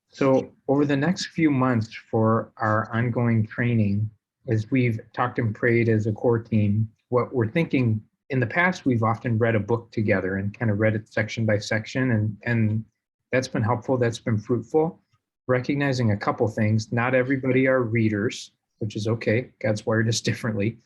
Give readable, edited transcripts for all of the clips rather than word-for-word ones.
So over the next few months for our ongoing training, as we've talked and prayed as a core team, what we're thinking in the past, we've often read a book together and kind of read it section by section, and that's been helpful, that's been fruitful. Recognizing a couple things, not everybody are readers, which is okay, God's wired us differently.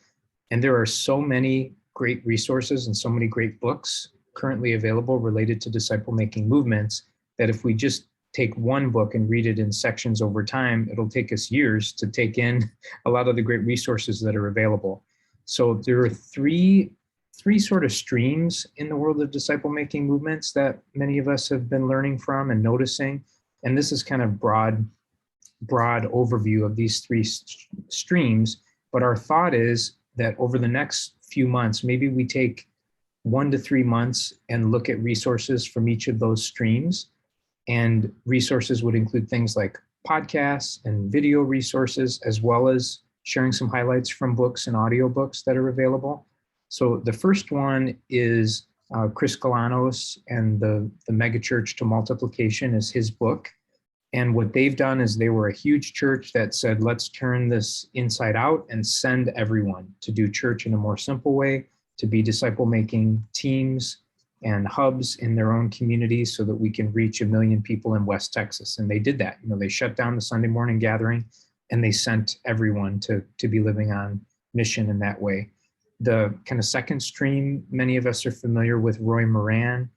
And there are so many great resources and so many great books currently available related to disciple-making movements that if we just take one book and read it in sections over time, it'll take us years to take in a lot of the great resources that are available. So there are three sort of streams in the world of disciple-making movements that many of us have been learning from and noticing. And this is kind of broad overview of these three streams. But our thought is that over the next few months, maybe we take 1 to 3 months and look at resources from each of those streams. And resources would include things like podcasts and video resources, as well as sharing some highlights from books and audiobooks that are available. So the first one is Chris Galanos and the Megachurch to Multiplication is his book. And what they've done is they were a huge church that said, let's turn this inside out and send everyone to do church in a more simple way, to be disciple-making teams and hubs in their own communities so that we can reach 1 million people in West Texas. And they did that. You know, they shut down the Sunday morning gathering and they sent everyone to be living on mission in that way. The kind of second stream, many of us are familiar with Roy Moran,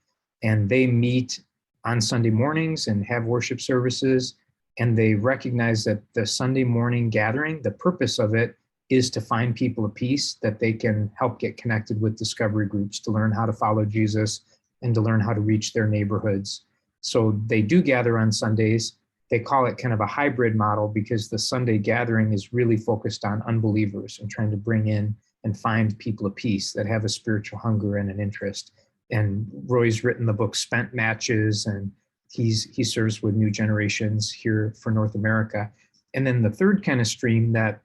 and they meet on Sunday mornings and have worship services. And they recognize that the Sunday morning gathering, the purpose of it is to find people of peace that they can help get connected with discovery groups to learn how to follow Jesus and to learn how to reach their neighborhoods. So they do gather on Sundays. They call it kind of a hybrid model because the Sunday gathering is really focused on unbelievers and trying to bring in and find people of peace that have a spiritual hunger and an interest. And Roy's written the book Spent Matches, and he serves with New Generations here for North America. And then the third kind of stream that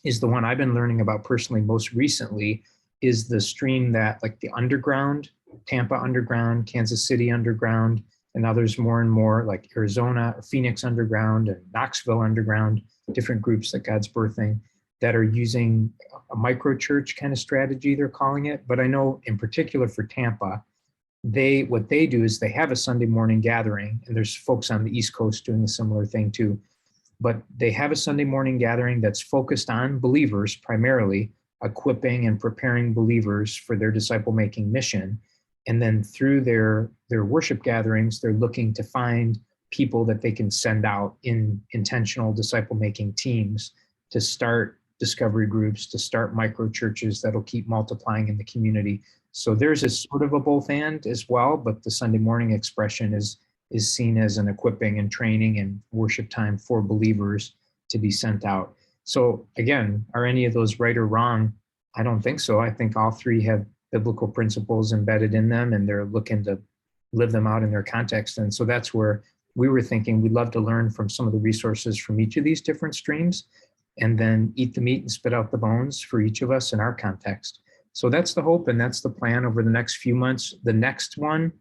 is the one I've been learning about personally most recently is the stream that like the underground, Tampa underground, Kansas City underground, and others more and more like Arizona, Phoenix underground, and Knoxville underground, different groups that God's birthing that are using a micro church kind of strategy, they're calling it. But I know in particular for Tampa, what they do is they have a Sunday morning gathering, and there's folks on the East Coast doing a similar thing too. But they have a Sunday morning gathering that's focused on believers, primarily equipping and preparing believers for their disciple-making mission. And then through their worship gatherings, they're looking to find people that they can send out in intentional disciple-making teams to start discovery groups, to start micro churches that'll keep multiplying in the community. So there's a sort of a both and as well, but the Sunday morning expression is seen as an equipping and training and worship time for believers to be sent out. So again, are any of those right or wrong? I don't think so. I think all three have biblical principles embedded in them, and they're looking to live them out in their context. And so that's where we were thinking we'd love to learn from some of the resources from each of these different streams, and then eat the meat and spit out the bones for each of us in our context. So that's the hope, and that's the plan over the next few months. The next one,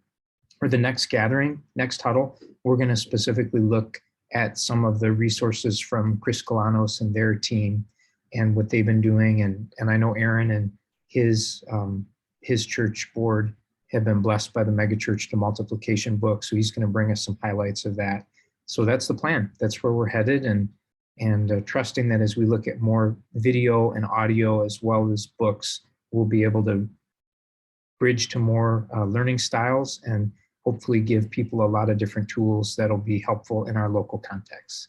or the next gathering, next huddle, we're going to specifically look at some of the resources from Chris Galanos and their team and what they've been doing. And I know Aaron and his church board have been blessed by the Megachurch to Multiplication book. So he's going to bring us some highlights of that. So that's the plan. That's where we're headed. And trusting that as we look at more video and audio as well as books, we'll be able to bridge to more learning styles and hopefully give people a lot of different tools that'll be helpful in our local contexts.